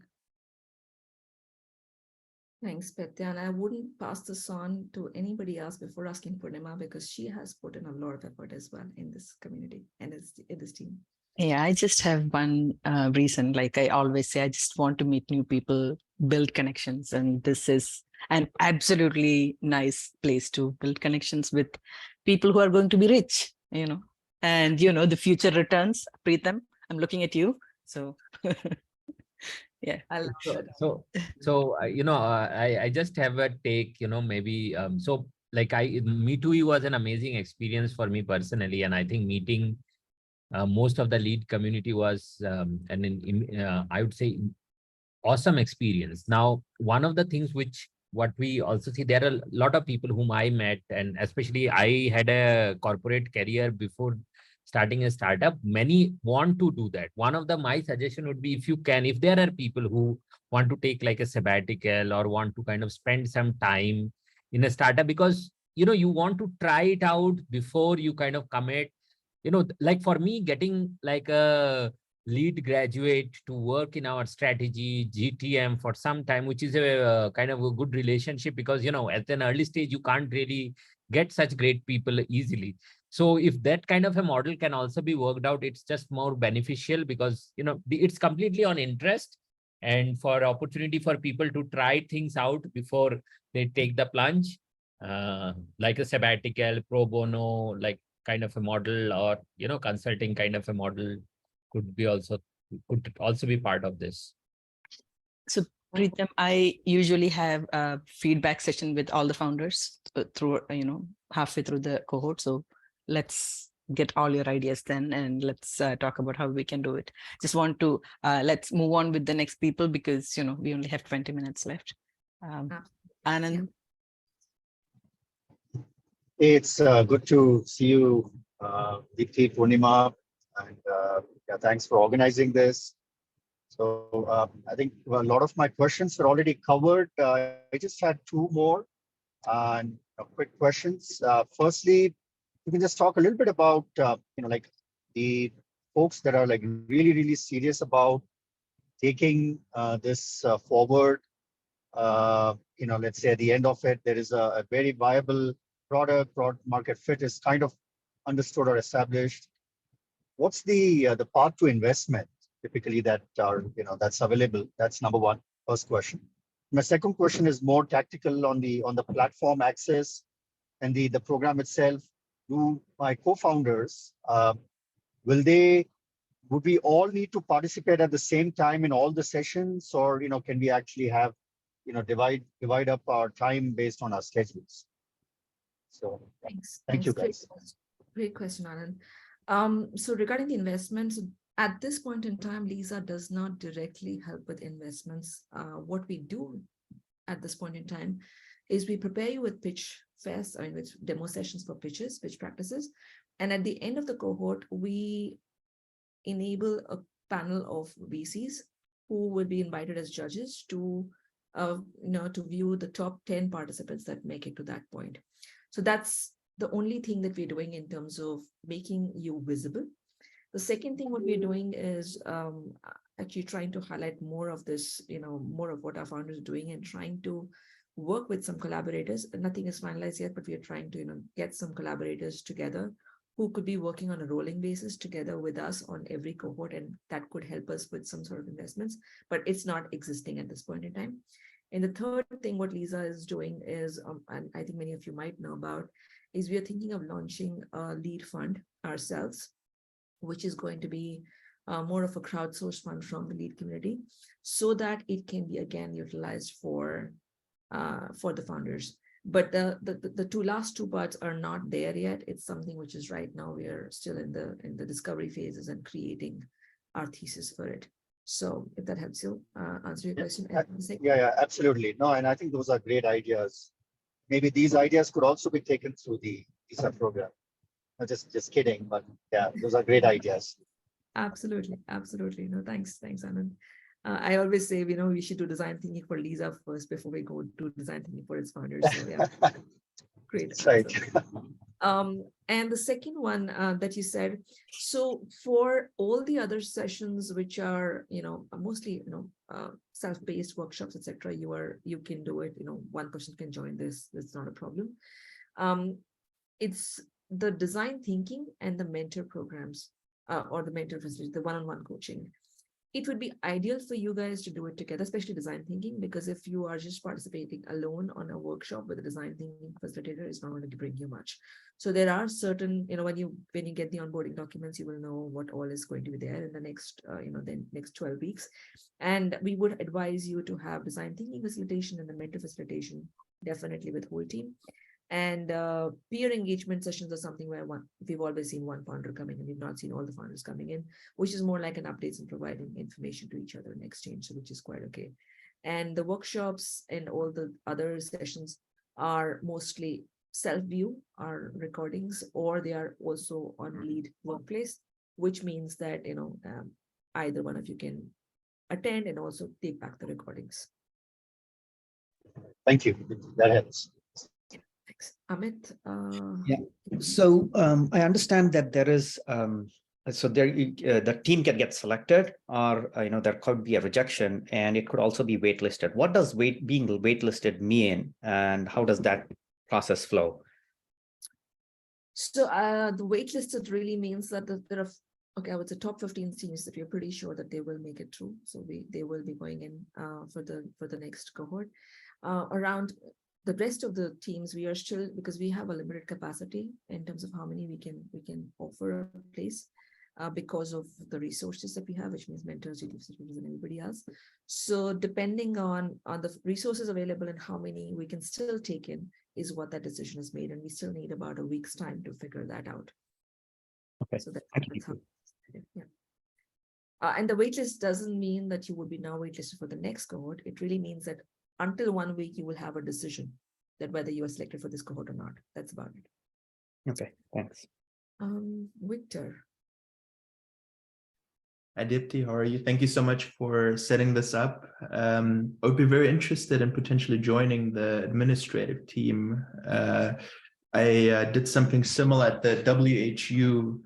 Thanks, Petya. And I wouldn't pass this on to anybody else before asking Purnima, because she has put in a lot of effort as well in this community and in this team. Yeah, I just have one reason. Like I always say, I just want to meet new people, build connections. And this is an absolutely nice place to build connections with people who are going to be rich, and, the future returns. Preetham, I'm looking at you. So yeah, I love it. So I just have a take, maybe so like Me Too was an amazing experience for me personally, and I think meeting most of the lead community was I would say awesome experience. Now, one of the things what we also see, there are a lot of people whom I met, and especially I had a corporate career before starting a startup. Many want to do that. One of my suggestion would be, if there are people who want to take like a sabbatical or want to kind of spend some time in a startup, because you want to try it out before you kind of commit. Like for me, getting like a lead graduate to work in our strategy GTM for some time, which is a kind of a good relationship, because at an early stage you can't really get such great people easily. So if that kind of a model can also be worked out, it's just more beneficial, because it's completely on interest and for opportunity for people to try things out before they take the plunge, like a sabbatical, pro bono, like kind of a model, or consulting kind of a model could also be part of this. So Preetam, I usually have a feedback session with all the founders through, halfway through the cohort. So let's get all your ideas then, and let's talk about how we can do it. Just want to, let's move on with the next people, because, we only have 20 minutes left. Anand. It's good to see you, Deepti, Purnima, and yeah, thanks for organizing this. So I think a lot of my questions are already covered. I just had two more and quick questions. Firstly, you can just talk a little bit about like the folks that are like really serious about taking this forward. Let's say at the end of it, there is a very viable product market fit is kind of understood or established. What's the path to investment typically that are that's available? That's number one, first question. My second question is more tactical on the platform access and the program itself. Do my co-founders would we all need to participate at the same time in all the sessions, or can we actually have divide up our time based on our schedules? So thank you guys. Great question, Anand. So regarding the investments, at this point in time, Lisa does not directly help with investments. What we do at this point in time is we prepare you with pitch fest, with demo sessions for pitches, pitch practices. And at the end of the cohort, we enable a panel of VCs who will be invited as judges to view the top 10 participants that make it to that point. So that's the only thing that we're doing in terms of making you visible. The second thing what we're doing is actually trying to highlight more of this, more of what our founders are doing, and trying to work with some collaborators. Nothing is finalized yet, but we are trying to get some collaborators together who could be working on a rolling basis together with us on every cohort, and that could help us with some sort of investments, but it's not existing at this point in time. And the third thing what Lisa is doing is, and I think many of you might know about, is we are thinking of launching a lead fund ourselves, which is going to be more of a crowdsourced fund from the lead community, so that it can be again utilized for the founders. But the last two parts are not there yet. It's something which is right now we are still in the discovery phases and creating our thesis for it. So if that helps you answer your question. Yeah, absolutely. No, and I think those are great ideas. Maybe these ideas could also be taken through the ESA program. No, just kidding, but yeah, those are great ideas. Absolutely. No, thanks, Anand. I always say, we should do design thinking for Lisa first before we go do design thinking for its founders. So yeah, great. That's right. And the second one that you said, so for all the other sessions, which are, mostly, self-paced workshops, etc., you can do it. One person can join this. It's not a problem. It's the design thinking and the mentor programs, or the mentor facility, the one-on-one coaching. It would be ideal for you guys to do it together, especially design thinking, because if you are just participating alone on a workshop with a design thinking facilitator, it's not going to bring you much. So there are certain, when you get the onboarding documents, you will know what all is going to be there in the next, the next 12 weeks. And we would advise you to have design thinking facilitation and the mentor facilitation, definitely with whole team. And peer engagement sessions are something where we've always seen one founder coming in. We've not seen all the founders coming in, which is more like an updates and providing information to each other in exchange, so which is quite okay. And the workshops and all the other sessions are mostly self-view, are recordings, or they are also on Lead Workplace, which means that, either one of you can attend and also take back the recordings. Thank you. That helps. Thanks. Amit? Yeah. So I understand that there is, so there the team can get selected, or there could be a rejection, and it could also be waitlisted. What does being waitlisted mean, and how does that process flow? So the waitlisted really means that there are, okay, I would say top 15 teams that we're pretty sure that they will make it through. So they will be going in for the next cohort. Around the rest of the teams, we are still, because we have a limited capacity in terms of how many we can offer a place because of the resources that we have, which means mentors, and everybody else. So depending on the resources available and how many we can still take in is what that decision is made. And we still need about a week's time to figure that out. Okay. So that's how, yeah. And the waitlist doesn't mean that you would be now waitlisted for the next cohort. It really means that until 1 week, you will have a decision that whether you are selected for this cohort or not. That's about it. Okay, thanks. Victor. Hi, Dipti, how are you? Thank you so much for setting this up. I would be very interested in potentially joining the administrative team. I did something similar at the WHU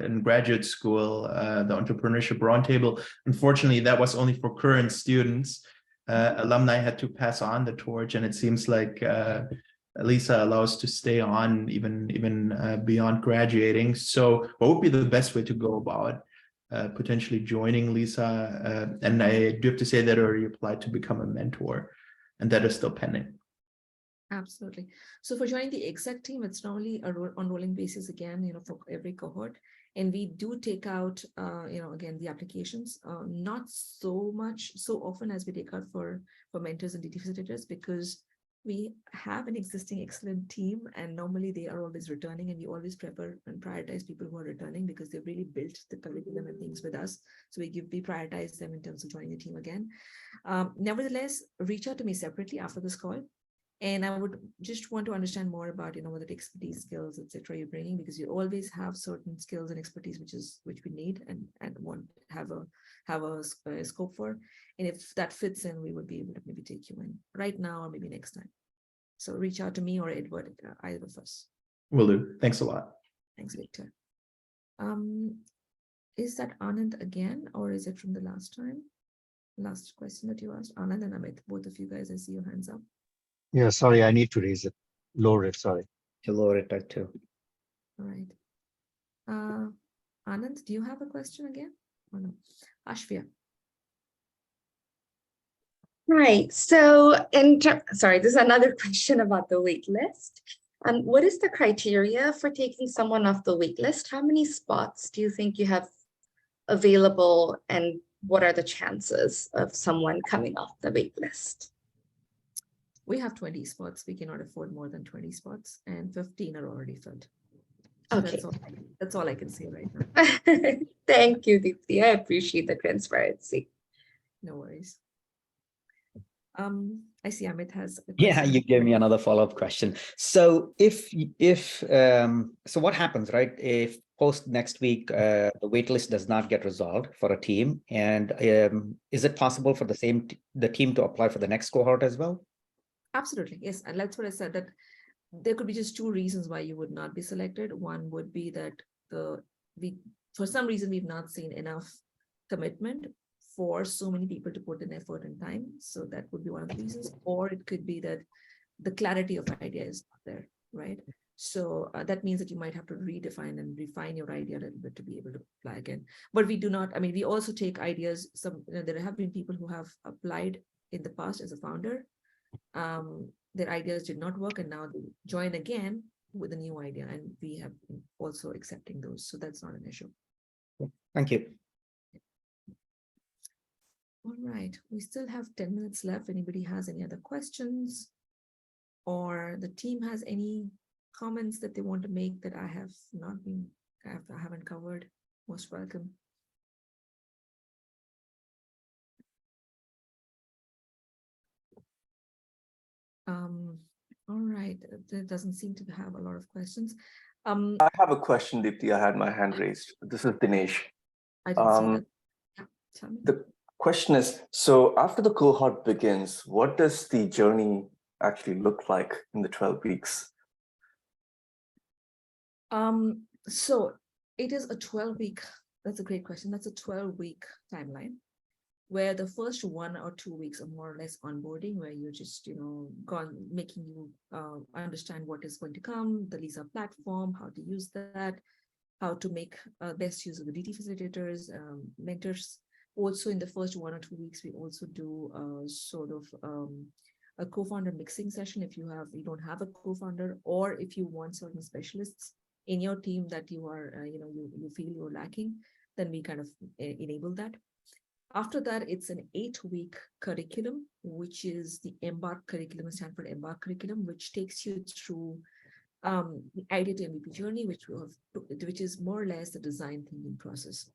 in graduate school, the Entrepreneurship Roundtable. Unfortunately, that was only for current students. Alumni had to pass on the torch, and it seems like Lisa allows to stay on even beyond graduating. So what would be the best way to go about potentially joining Lisa? And I do have to say that I already applied to become a mentor, and that is still pending. Absolutely. So for joining the exec team, it's normally on rolling basis again, for every cohort. And we do take out, again, the applications, not so often as we take out for mentors and DT facilitators, because we have an existing excellent team, and normally they are always returning, and we always prefer and prioritize people who are returning because they've really built the curriculum and things with us. So we prioritize them in terms of joining the team again. Nevertheless, reach out to me separately after this call. And I would just want to understand more about, what the expertise, skills, etc. you're bringing, because you always have certain skills and expertise which we need and want to have a scope for. And if that fits in, we would be able to maybe take you in right now or maybe next time. So reach out to me or Edward, either of us. Will do. Thanks a lot. Thanks, Victor. Is that Anand again, or is it from the last time? Last question that you asked, Anand and Amit, both of you guys, I see your hands up. Yeah, sorry, I need to raise it, lower it, sorry. To lower it too. All right. Anand, do you have a question again? Or no? Ashvia. Right. So sorry, this is another question about the wait list. What is the criteria for taking someone off the wait list? How many spots do you think you have available, and what are the chances of someone coming off the wait list? We have 20 spots. We cannot afford more than 20 spots, and 15 are already filled. So Okay. That's all I can say right now. Thank you, Deepti. I appreciate the transparency. No worries. I see Amit has a Yeah, question. you gave me another follow-up question. So so what happens, right? If post next week, the waitlist does not get resolved for a team, and is it possible for the team to apply for the next cohort as well? Absolutely, yes. And that's what I said, that there could be just two reasons why you would not be selected. One would be that for some reason, we've not seen enough commitment for so many people to put in effort and time. So that would be one of the reasons. Or it could be that the clarity of idea is not there, right? So that means that you might have to redefine and refine your idea a little bit to be able to apply again. But we do not, we also take ideas. There have been people who have applied in the past as a founder. Their ideas did not work, and now they join again with a new idea, and we have been also accepting those. So that's not an issue. Thank you. All right, we still have 10 minutes left. Anybody has any other questions? or the team has any comments that they want to make that I have not been, I haven't covered, most welcome. All right, there doesn't seem to have a lot of questions. I have a question, Deepti. I had my hand raised. This is Dinesh. I didn't see that. Yeah, tell me. The question is, so after the cohort begins, what does the journey actually look like in the 12 weeks? So it is a 12-week, that's a great question. That's a 12-week timeline, where the first 1 or 2 weeks are more or less onboarding, where you're just, making you understand what is going to come, the Lisa platform, how to use that, how to make best use of the DT facilitators, mentors. Also in the first 1 or 2 weeks, we also do a co-founder mixing session if you don't have a co-founder, or if you want certain specialists in your team that you are, you feel you're lacking, then we kind of enable that. After that, it's an 8-week curriculum, which is the Embark curriculum, Stanford Embark curriculum, which takes you through the idea to MVP journey, which is more or less the design thinking process.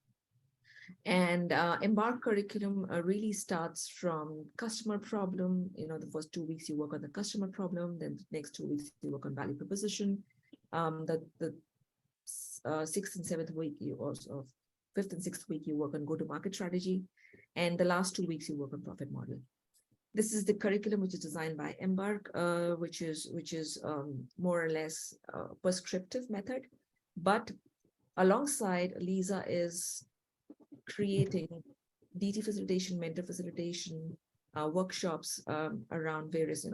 And Embark curriculum really starts from customer problem. The first 2 weeks you work on the customer problem, then the next 2 weeks you work on value proposition. The 6th and 7th week, you also 5th and 6th week you work on go-to-market strategy, and the last 2 weeks you work on profit model. This is the curriculum which is designed by Embark, which is more or less a prescriptive method, but alongside Lisa is creating DT facilitation, mentor facilitation, workshops around various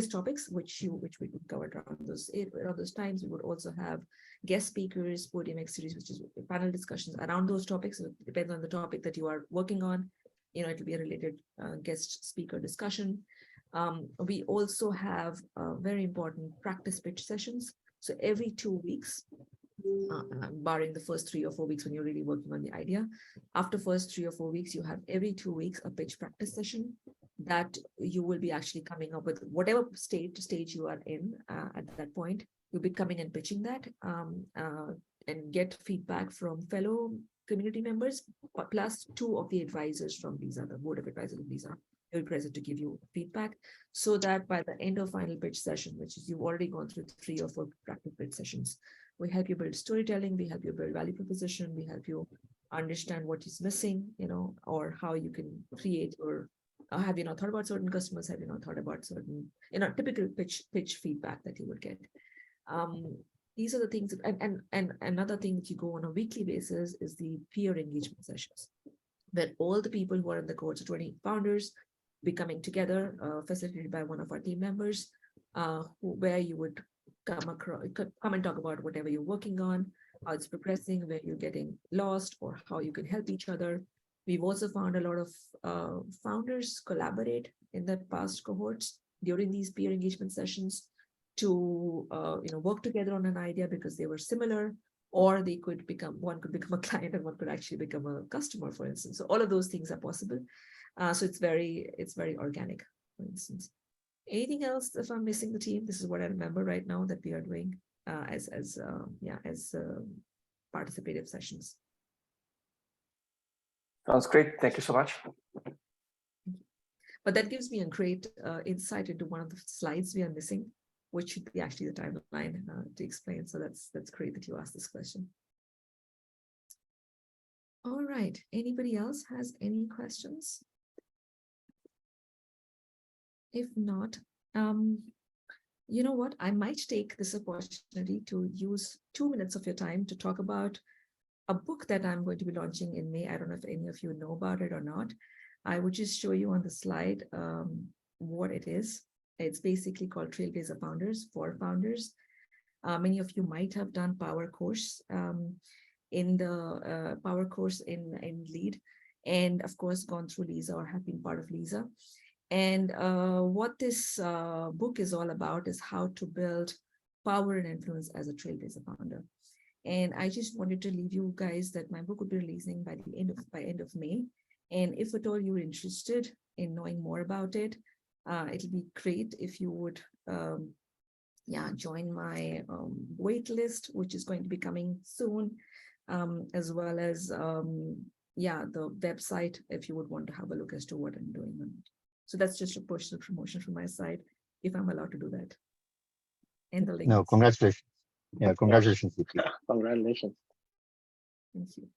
topics, which we could cover around those times. We would also have guest speakers, podium X series, which is panel discussions around those topics. So it depends on the topic that you are working on. It'll be a related guest speaker discussion. We also have very important practice pitch sessions. So every 2 weeks, barring the first 3 or 4 weeks when you're really working on the idea, after first 3 or 4 weeks, you have every 2 weeks a pitch practice session that you will be actually coming up with whatever stage you are in at that point. You'll be coming and pitching that and get feedback from fellow community members, plus 2 of the advisors from Lisa, the board of advisors of Lisa, will be present to give you feedback, so that by the end of final pitch session, which is you've already gone through 3 or 4 practice pitch sessions, we help you build storytelling, we help you build value proposition, we help you understand what is missing, or how you can create, or have you not thought about certain customers, have you not thought about certain, typical pitch feedback that you would get. These are the things, and another thing that you go on a weekly basis is the peer engagement sessions, where all the people who are in the cohort, so 20 founders, be coming together, facilitated by one of our team members, where you would come and talk about whatever you're working on, how it's progressing, where you're getting lost, or how you can help each other. We've also found a lot of founders collaborate in the past cohorts during these peer engagement sessions to work together on an idea because they were similar, or they could one could become a client and one could actually become a customer, for instance. So all of those things are possible. So it's very organic, for instance. Anything else if I'm missing the team? This is what I remember right now that we are doing as participative sessions. Sounds great. Thank you so much. But that gives me a great insight into one of the slides we are missing, which should be actually the timeline to explain. So that's great that you asked this question. All right. Anybody else has any questions? If not, you know what? I might take this opportunity to use 2 minutes of your time to talk about a book that I'm going to be launching in May. I don't know if any of you know about it or not. I would just show you on the slide what it is. It's basically called Trailblazer Founders for Founders. Many of you might have done Power Course in the Power Course in Lead, and of course gone through Lisa or have been part of Lisa. And what this book is all about is how to build power and influence as a Trailblazer founder. And I just wanted to leave you guys that my book will be releasing by end of May. And if at all you're interested in knowing more about it, it'll be great if you would join my wait list, which is going to be coming soon, as well as the website, if you would want to have a look as to what I'm doing on it. So that's just a personal promotion from my side, if I'm allowed to do that. And the link. No, congratulations. Yeah, congratulations. Deepti. Congratulations. Thank you.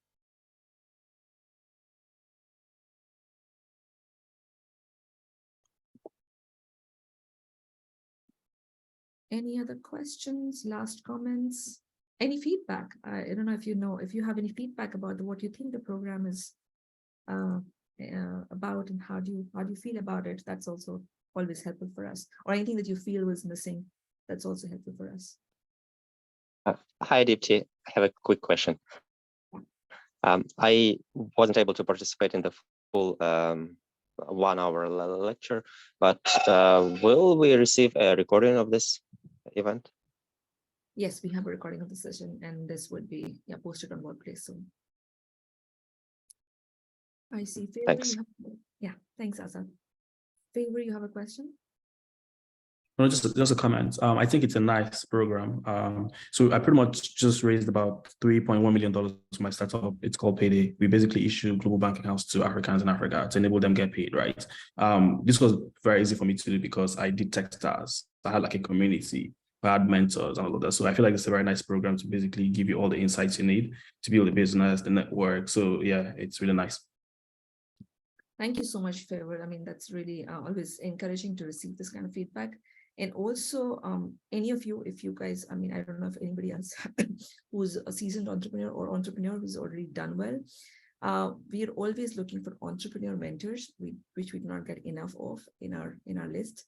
Any other questions, last comments, any feedback? I don't know if you have any feedback about what you think the program is about, and how do you feel about it. That's also always helpful for us, or anything that you feel was missing, that's also helpful for us. Hi, Deepti. I have a quick question. I wasn't able to participate in the full 1 hour lecture, but will we receive a recording of this event? Yes, we have a recording of the session, and this would be posted on Workplace soon. I see. Favor, Thanks. Thanks, Azad. Favor, you have a question? No, just a comment. I think it's a nice program. So I pretty much just raised about $3.1 million to my startup. It's called Payday. We basically issue global bank accounts to Africans in Africa to enable them get paid, right? This was very easy for me to do because I did Techstars. I had like a community. I had mentors and all of that. So I feel like it's a very nice program to basically give you all the insights you need to build a business, the network. So yeah, it's really nice. Thank you so much, Favor. I mean, that's really always encouraging to receive this kind of feedback. And also, any of you, if you guys, I mean, I don't know if anybody else who's a seasoned entrepreneur or entrepreneur who's already done well, we are always looking for entrepreneur mentors, which we do not get enough of in our list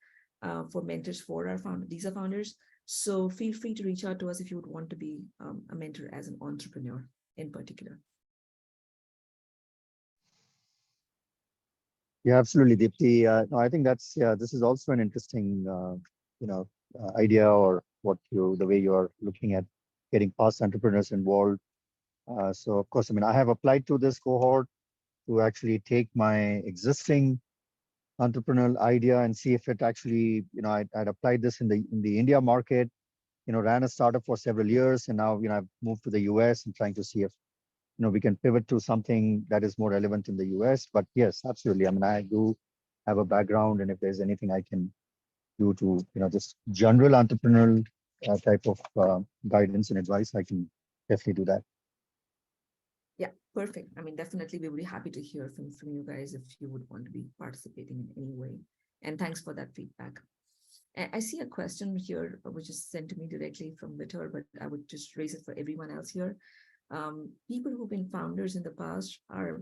for mentors for our LISA founders. So feel free to reach out to us if you would want to be a mentor as an entrepreneur in particular. Yeah, absolutely, Deepti. No, I think that's this is also an interesting idea, or the way you are looking at getting past entrepreneurs involved. So of course, I mean, I have applied to this cohort to actually take my existing entrepreneurial idea and see if it actually, I'd applied this in the India market, ran a startup for several years, and now I've moved to the US and trying to see if we can pivot to something that is more relevant in the US. But yes, absolutely. I mean, I do have a background, and if there's anything I can do to, just general entrepreneurial type of guidance and advice, I can definitely do that. Yeah, perfect. I mean, definitely we would be happy to hear from you guys if you would want to be participating in any way. And thanks for that feedback. I see a question here, which is sent to me directly from Vitor, but I would just raise it for everyone else here. People who've been founders in the past are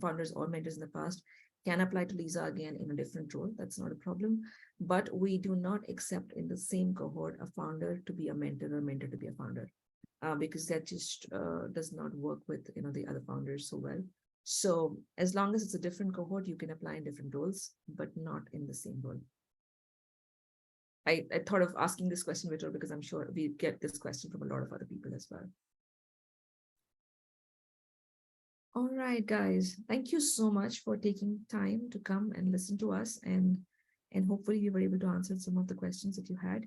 founders or mentors in the past can apply to LISA again in a different role. That's not a problem. But we do not accept in the same cohort a founder to be a mentor or a mentor to be a founder, because that just does not work with the other founders so well. So as long as it's a different cohort, you can apply in different roles, but not in the same role. I thought of asking this question, Vitor, because I'm sure we get this question from a lot of other people as well. All right, guys, thank you so much for taking time to come and listen to us, and hopefully we were able to answer some of the questions that you had,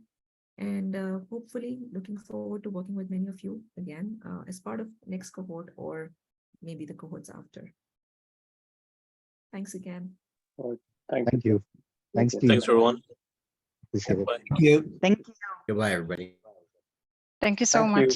and hopefully looking forward to working with many of you again as part of next cohort or maybe the cohorts after. Thanks again. Thank you. Thanks, Steve. Thanks, everyone. Appreciate it. Thank you. Thank you. Goodbye, everybody. Thank you so much.